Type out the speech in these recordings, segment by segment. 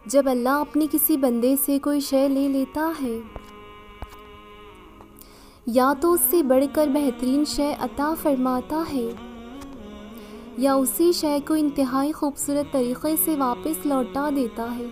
جب اللہ اپنی کسی بندے سے کوئی شے لے لیتا ہے یا تو اس سے بڑھ کر بہترین شے عطا فرماتا ہے یا اسی شے کو انتہائی خوبصورت طریقے سے واپس لوٹا دیتا ہے،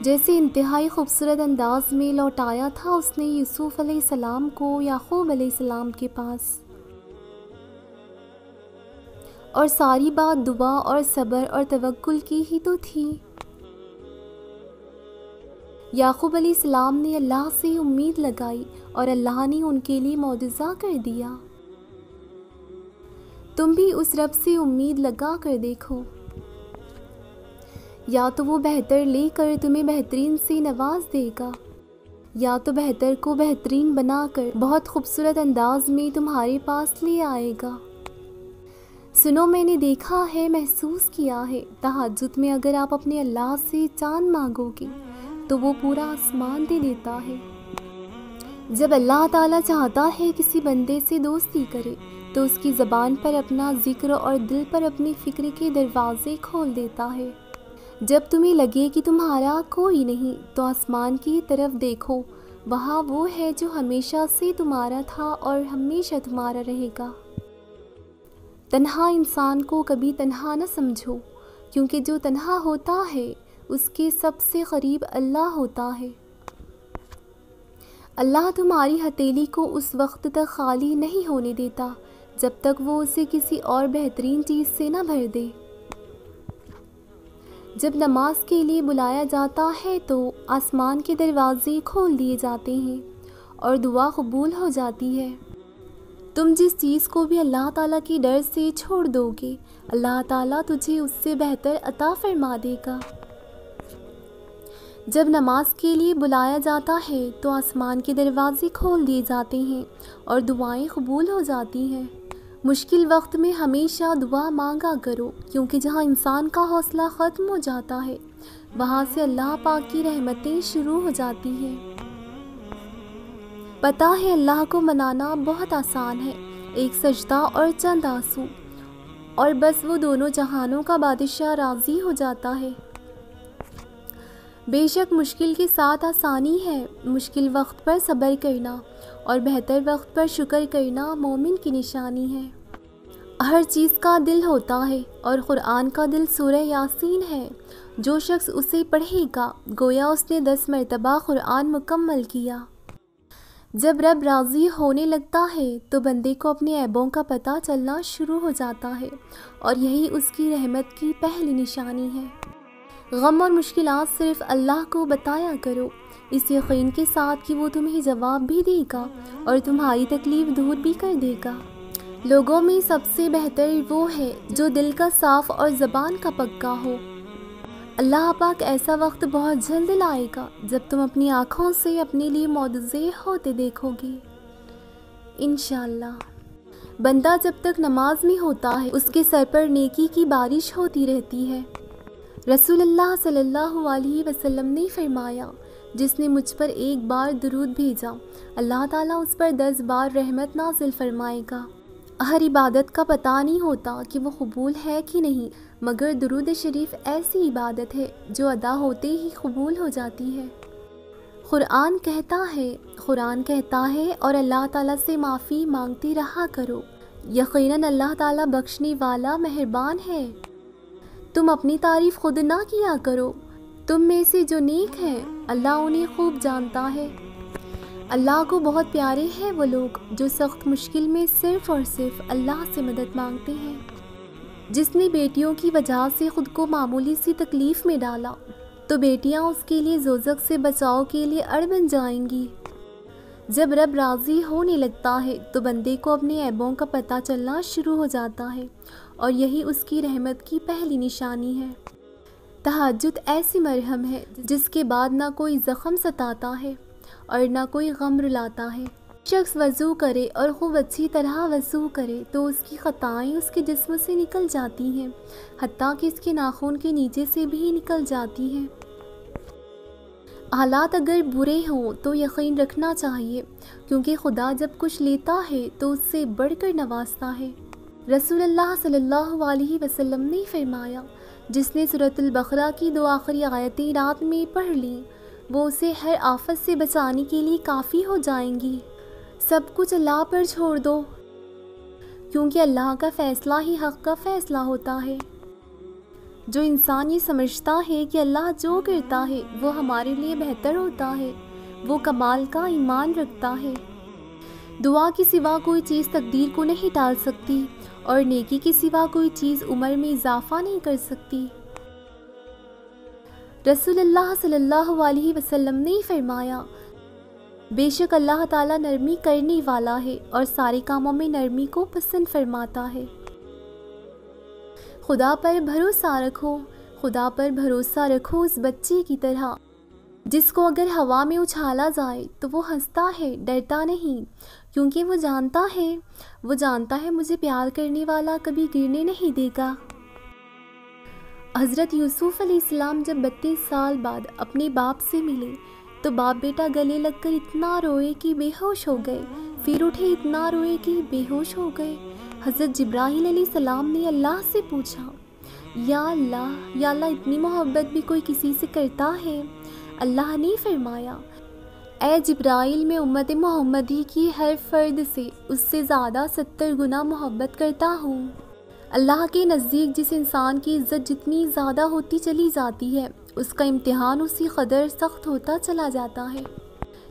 جیسے انتہائی خوبصورت انداز میں لوٹایا تھا اس نے یوسف علیہ السلام کو یعقوب علیہ السلام کے پاس۔ اور ساری بات دعا اور صبر اور توکل کی ہی تو تھی۔ یعقوب علیہ السلام نے اللہ سے امید لگائی اور اللہ نے ان کے لیے معجزہ کر دیا۔ تم بھی اس رب سے امید لگا کر دیکھو، یا تو وہ بہتر لے کر تمہیں بہترین سے نواز دے گا یا تو بہتر کو بہترین بنا کر بہت خوبصورت انداز میں تمہارے پاس لے آئے گا۔ سنو، میں نے دیکھا ہے، محسوس کیا ہے، تہجد میں اگر آپ اپنے اللہ سے چاند مانگو گے تو وہ پورا آسمان دے دیتا ہے۔ جب اللہ تعالیٰ چاہتا ہے کسی بندے سے دوستی کرے تو اس کی زبان پر اپنا ذکر اور دل پر اپنی فکر کے دروازے کھول دیتا ہے۔ جب تمہیں لگے کہ تمہارا کوئی نہیں تو آسمان کی طرف دیکھو، وہاں وہ ہے جو ہمیشہ سے تمہارا تھا اور ہمیشہ تمہارا رہے گا۔ تنہا انسان کو کبھی تنہا نہ سمجھو، کیونکہ جو تنہا ہوتا ہے اس کے سب سے قریب اللہ ہوتا ہے۔ اللہ تمہاری ہتھیلی کو اس وقت تک خالی نہیں ہونے دیتا جب تک وہ اسے کسی اور بہترین چیز سے نہ بھر دے۔ جب نماز کے لیے بلایا جاتا ہے تو آسمان کے دروازے کھول دیے جاتے ہیں اور دعا قبول ہو جاتی ہے۔ تم جس چیز کو بھی اللہ تعالیٰ کی ڈر سے چھوڑ دو گے، اللہ تعالیٰ تجھے اس سے بہتر عطا فرما دے گا۔ جب نماز کے لیے بلایا جاتا ہے تو آسمان کے دروازے کھول دیے جاتے ہیں اور دعائیں قبول ہو جاتی ہیں۔ مشکل وقت میں ہمیشہ دعا مانگا کرو، کیونکہ جہاں انسان کا حوصلہ ختم ہو جاتا ہے وہاں سے اللہ پاک کی رحمتیں شروع ہو جاتی ہیں۔ پتہ ہے اللہ کو منانا بہت آسان ہے، ایک سجدہ اور چند آنسو، اور بس وہ دونوں جہانوں کا بادشاہ راضی ہو جاتا ہے۔ بے شک مشکل کے ساتھ آسانی ہے، مشکل وقت پر صبر کرنا اور بہتر وقت پر شکر کرنا مومن کی نشانی ہے۔ ہر چیز کا دل ہوتا ہے اور قرآن کا دل سورہ یاسین ہے۔ جو شخص اسے پڑھے گا گویا اس نے 10 مرتبہ قرآن مکمل کیا۔ جب رب راضی ہونے لگتا ہے تو بندے کو اپنے عیبوں کا پتہ چلنا شروع ہو جاتا ہے اور یہی اس کی رحمت کی پہلی نشانی ہے۔ غم اور مشکلات صرف اللہ کو بتایا کرو، اس یقین کے ساتھ کہ وہ تمہیں جواب بھی دے گا اور تمہاری تکلیف دور بھی کر دے گا۔ لوگوں میں سب سے بہتر وہ ہے جو دل کا صاف اور زبان کا پکا ہو۔ اللہ پاک ایسا وقت بہت جلد لائے گا جب تم اپنی آنکھوں سے اپنے لیے معجزے ہوتے دیکھو گے، انشاءاللہ۔ بندہ جب تک نماز میں ہوتا ہے اس کے سر پر نیکی کی بارش ہوتی رہتی ہے۔ رسول اللہ صلی اللہ علیہ وسلم نے فرمایا، جس نے مجھ پر ایک بار درود بھیجا اللہ تعالیٰ اس پر 10 بار رحمت نازل فرمائے گا۔ ہر عبادت کا پتہ نہیں ہوتا کہ وہ قبول ہے کہ نہیں، مگر درود شریف ایسی عبادت ہے جو ادا ہوتے ہی قبول ہو جاتی ہے۔ قرآن کہتا ہے اور اللہ تعالیٰ سے معافی مانگتی رہا کرو، یقیناً اللہ تعالیٰ بخشنے والا مہربان ہے۔ تم اپنی تعریف خود نہ کیا کرو، تم میں سے جو نیک ہیں اللہ انہیں خوب جانتا ہے۔ اللہ کو بہت پیارے ہیں وہ لوگ جو سخت مشکل میں صرف اور صرف اللہ سے مدد مانگتے ہیں۔ جس نے بیٹیوں کی وجہ سے خود کو معمولی سی تکلیف میں ڈالا تو بیٹیاں اس کے لیے دوزخ سے بچاؤ کے لیے اڑ بن جائیں گی۔ جب رب راضی ہونے لگتا ہے تو بندے کو اپنے عیبوں کا پتہ چلنا شروع ہو جاتا ہے اور یہی اس کی رحمت کی پہلی نشانی ہے۔ تہجد ایسی مرہم ہے جس کے بعد نہ کوئی زخم ستاتا ہے اور نہ کوئی غم رلاتا ہے۔ شخص وضو کرے اور خوب اچھی طرح وضو کرے تو اس کی خطائیں اس کے جسم سے نکل جاتی ہیں، حتیٰ کہ اس کے ناخن کے نیچے سے بھی نکل جاتی ہیں۔ حالات اگر برے ہوں تو یقین رکھنا چاہیے، کیونکہ خدا جب کچھ لیتا ہے تو اس سے بڑھ کر نوازتا ہے۔ رسول اللہ صلی اللہ علیہ وسلم نے فرمایا، جس نے سورۃ البقرہ کی 2 آخری آیتیں رات میں پڑھ لیں وہ اسے ہر آفت سے بچانے کے لیے کافی ہو جائیں گی۔ سب کچھ اللہ پر چھوڑ دو، کیونکہ اللہ کا فیصلہ ہی حق کا فیصلہ ہوتا ہے۔ جو انسان یہ سمجھتا ہے کہ اللہ جو کرتا ہے وہ ہمارے لیے بہتر ہوتا ہے، وہ کمال کا ایمان رکھتا ہے۔ دعا کے سوا کوئی چیز تقدیر کو نہیں ٹال سکتی، اور نیکی کے سوا کوئی چیز عمر میں اضافہ نہیں کر سکتی۔ رسول اللہ صلی اللہ علیہ وسلم نے فرمایا، بے شک اللہ تعالیٰ نرمی کرنے والا ہے اور سارے کاموں میں نرمی کو پسند فرماتا ہے۔ خدا پر بھروسہ رکھو، خدا پر بھروسہ رکھو اس بچے کی طرح جس کو اگر ہوا میں اچھالا جائے تو وہ ہنستا ہے، ڈرتا نہیں، کیونکہ وہ جانتا ہے مجھے پیار کرنے والا کبھی گرنے نہیں دے گا۔ حضرت یوسف علیہ السلام جب 32 سال بعد اپنے باپ سے ملے تو باپ بیٹا گلے لگ کر اتنا روئے کہ بے ہوش ہو گئے، پھر اٹھے اتنا روئے کہ بے ہوش ہو گئے۔ حضرت جبرائیل علیہ السلام نے اللہ سے پوچھا، یا اللہ اتنی محبت بھی کوئی کسی سے کرتا ہے؟ اللہ نے فرمایا، اے جبرائیل میں امت محمدی کی ہر فرد سے اس سے زیادہ 70 گنا محبت کرتا ہوں۔ اللہ کے نزدیک جس انسان کی عزت جتنی زیادہ ہوتی چلی جاتی ہے اس کا امتحان اسی قدر سخت ہوتا چلا جاتا ہے۔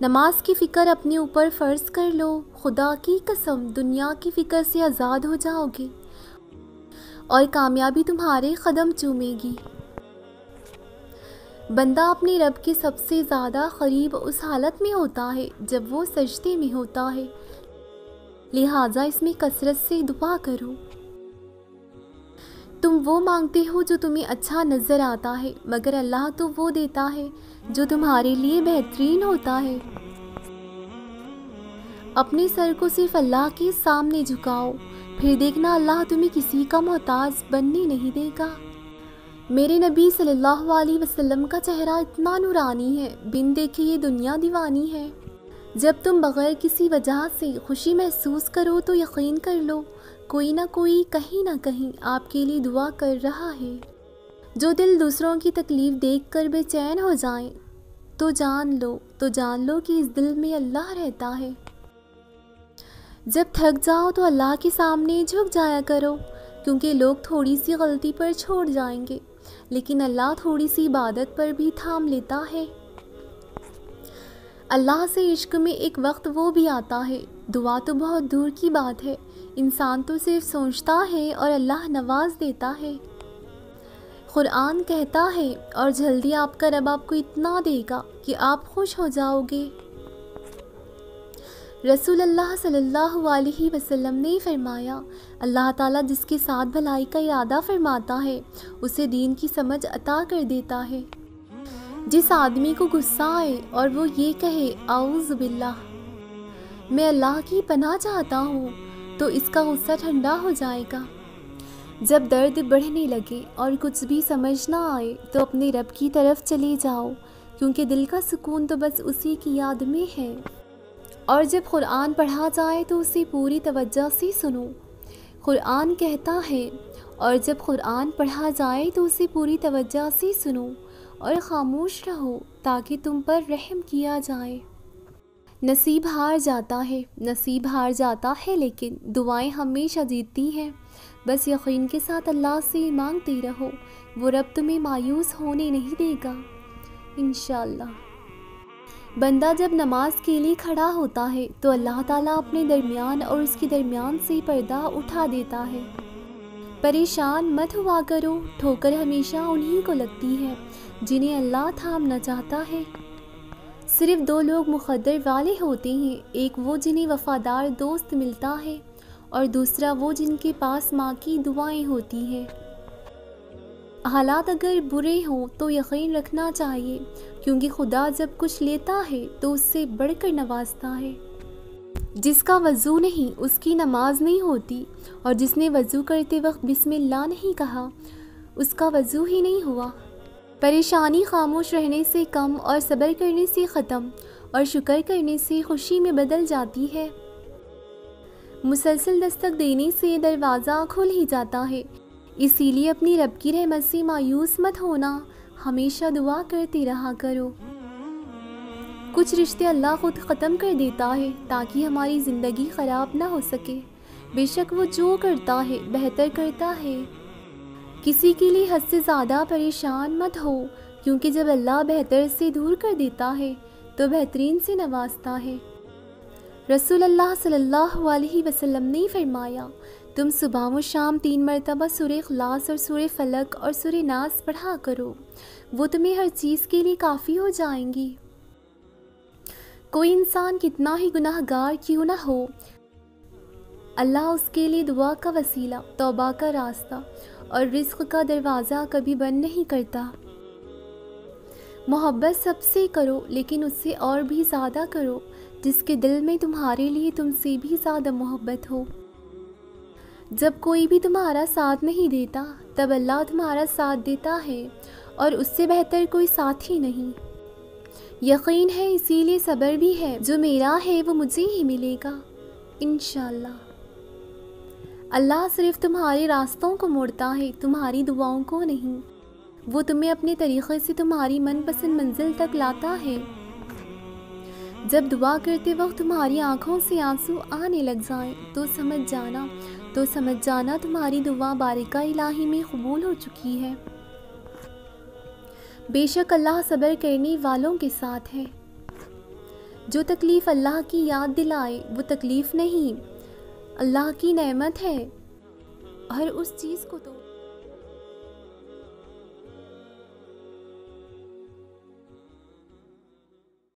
نماز کی فکر اپنے اوپر فرض کر لو، خدا کی قسم دنیا کی فکر سے آزاد ہو جاؤ گے اور کامیابی تمہارے قدم چومے گی۔ بندہ اپنے رب کے سب سے زیادہ قریب اس حالت میں ہوتا ہے جب وہ سجدے میں ہوتا ہے، لہٰذا اس میں کثرت سے دعا کرو۔ تم وہ مانگتے ہو جو تمہیں اچھا نظر آتا ہے، مگر اللہ تو وہ دیتا ہے جو تمہارے لیے بہترین ہوتا ہے۔ اپنے سر کو صرف اللہ کے سامنے جھکاؤ، پھر دیکھنا اللہ تمہیں کسی کا محتاج بننے نہیں دے گا۔ میرے نبی صلی اللہ علیہ وسلم کا چہرہ اتنا نورانی ہے، بن دیکھے یہ دنیا دیوانی ہے۔ جب تم بغیر کسی وجہ سے خوشی محسوس کرو تو یقین کر لو کوئی نہ کوئی کہیں نہ کہیں آپ کے لیے دعا کر رہا ہے۔ جو دل دوسروں کی تکلیف دیکھ کر بے چین ہو جائیں تو جان لو کہ اس دل میں اللہ رہتا ہے۔ جب تھک جاؤ تو اللہ کے سامنے جھک جایا کرو، کیونکہ لوگ تھوڑی سی غلطی پر چھوڑ جائیں گے لیکن اللہ تھوڑی سی عبادت پر بھی تھام لیتا ہے۔ اللہ سے عشق میں ایک وقت وہ بھی آتا ہے، دعا تو بہت دور کی بات ہے، انسان تو صرف سوچتا ہے اور اللہ نواز دیتا ہے۔ قرآن کہتا ہے، اور جلدی آپ کا رب آپ کو اتنا دے گا کہ آپ خوش ہو جاؤ گے۔ رسول اللہ صلی اللہ علیہ وسلم نے فرمایا، اللہ تعالیٰ جس کے ساتھ بھلائی کا ارادہ فرماتا ہے اسے دین کی سمجھ عطا کر دیتا ہے۔ جس آدمی کو غصہ آئے اور وہ یہ کہے اعوذ باللہ، میں اللہ کی پناہ چاہتا ہوں، تو اس کا غصہ ٹھنڈا ہو جائے گا۔ جب درد بڑھنے لگے اور کچھ بھی سمجھ نہ آئے تو اپنے رب کی طرف چلے جاؤ، کیونکہ دل کا سکون تو بس اسی کی یاد میں ہے۔ اور جب قرآن پڑھا جائے تو اسے پوری توجہ سے سنو۔ قرآن کہتا ہے، اور جب قرآن پڑھا جائے تو اسے پوری توجہ سے سنو اور خاموش رہو تاکہ تم پر رحم کیا جائے۔ نصیب ہار جاتا ہے لیکن دعائیں ہمیشہ جیتتی ہیں۔ بس یقین کے ساتھ اللہ سے مانگتے رہو، وہ رب تمہیں مایوس ہونے نہیں دے گا انشاءاللہ۔ بندہ جب نماز کے لیے کھڑا ہوتا ہے تو اللہ تعالیٰ اپنے درمیان اور اس کے درمیان سے پردہ اٹھا دیتا ہے۔ پریشان مت ہوا کرو، ٹھوکر ہمیشہ انہی کو لگتی ہے جنہیں اللہ تھامنا چاہتا ہے۔ صرف 2 لوگ مقدر والے ہوتے ہیں، ایک وہ جنہیں وفادار دوست ملتا ہے اور دوسرا وہ جن کے پاس ماں کی دعائیں ہوتی ہیں۔ حالات اگر برے ہوں تو یقین رکھنا چاہیے، کیونکہ خدا جب کچھ لیتا ہے تو اس سے بڑھ کر نوازتا ہے۔ جس کا وضو نہیں اس کی نماز نہیں ہوتی، اور جس نے وضو کرتے وقت بسم اللہ نہیں کہا اس کا وضو ہی نہیں ہوا۔ پریشانی خاموش رہنے سے کم اور صبر کرنے سے ختم اور شکر کرنے سے خوشی میں بدل جاتی ہے۔ مسلسل دستک دینے سے دروازہ کھل ہی جاتا ہے، اسی لیے اپنی رب کی رحمت سے مایوس مت ہونا، ہمیشہ دعا کرتے رہا کرو۔ کچھ رشتے اللہ خود ختم کر دیتا ہے تاکہ ہماری زندگی خراب نہ ہو سکے۔ بے شک وہ جو کرتا ہے بہتر کرتا ہے۔ کسی کے لیے حد سے زیادہ پریشان مت ہو، کیونکہ جب اللہ بہتر سے دور کر دیتا ہے تو بہترین سے نوازتا ہے۔ رسول اللہ صلی اللہ علیہ وسلم نے فرمایا، تم صبح و شام 3 مرتبہ سورہ اخلاص اور سورہ فلق اور سورہ ناس پڑھا کرو، وہ تمہیں ہر چیز کے لیے کافی ہو جائیں گی۔ کوئی انسان کتنا ہی گناہ گار کیوں نہ ہو، اللہ اس کے لیے دعا کا وسیلہ، توبہ کا راستہ اور رزق کا دروازہ کبھی بند نہیں کرتا۔ محبت سب سے کرو، لیکن اس سے اور بھی زیادہ کرو جس کے دل میں تمہارے لیے تم سے بھی زیادہ محبت ہو۔ جب کوئی بھی تمہارا ساتھ نہیں دیتا تب اللہ تمہارا ساتھ دیتا ہے، اور اس سے بہتر کوئی ساتھی نہیں۔ یقین ہے، اسی لیے صبر بھی ہے، جو میرا ہے وہ مجھے ہی ملے گا انشاءاللہ۔ اللہ صرف تمہارے راستوں کو موڑتا ہے، تمہاری دعاؤں کو نہیں۔ وہ تمہیں اپنے طریقے سے تمہاری من پسند منزل تک لاتا ہے۔ جب دعا کرتے وقت تمہاری آنکھوں سے آنسو آنے لگ جائیں تو سمجھ جانا تمہاری دعا بارکہ الہی میں قبول ہو چکی ہے۔ بے شک اللہ صبر کرنے والوں کے ساتھ ہے۔ جو تکلیف اللہ کی یاد دلائے وہ تکلیف نہیں، اللہ کی نعمت ہے، ہر اس چیز کو تو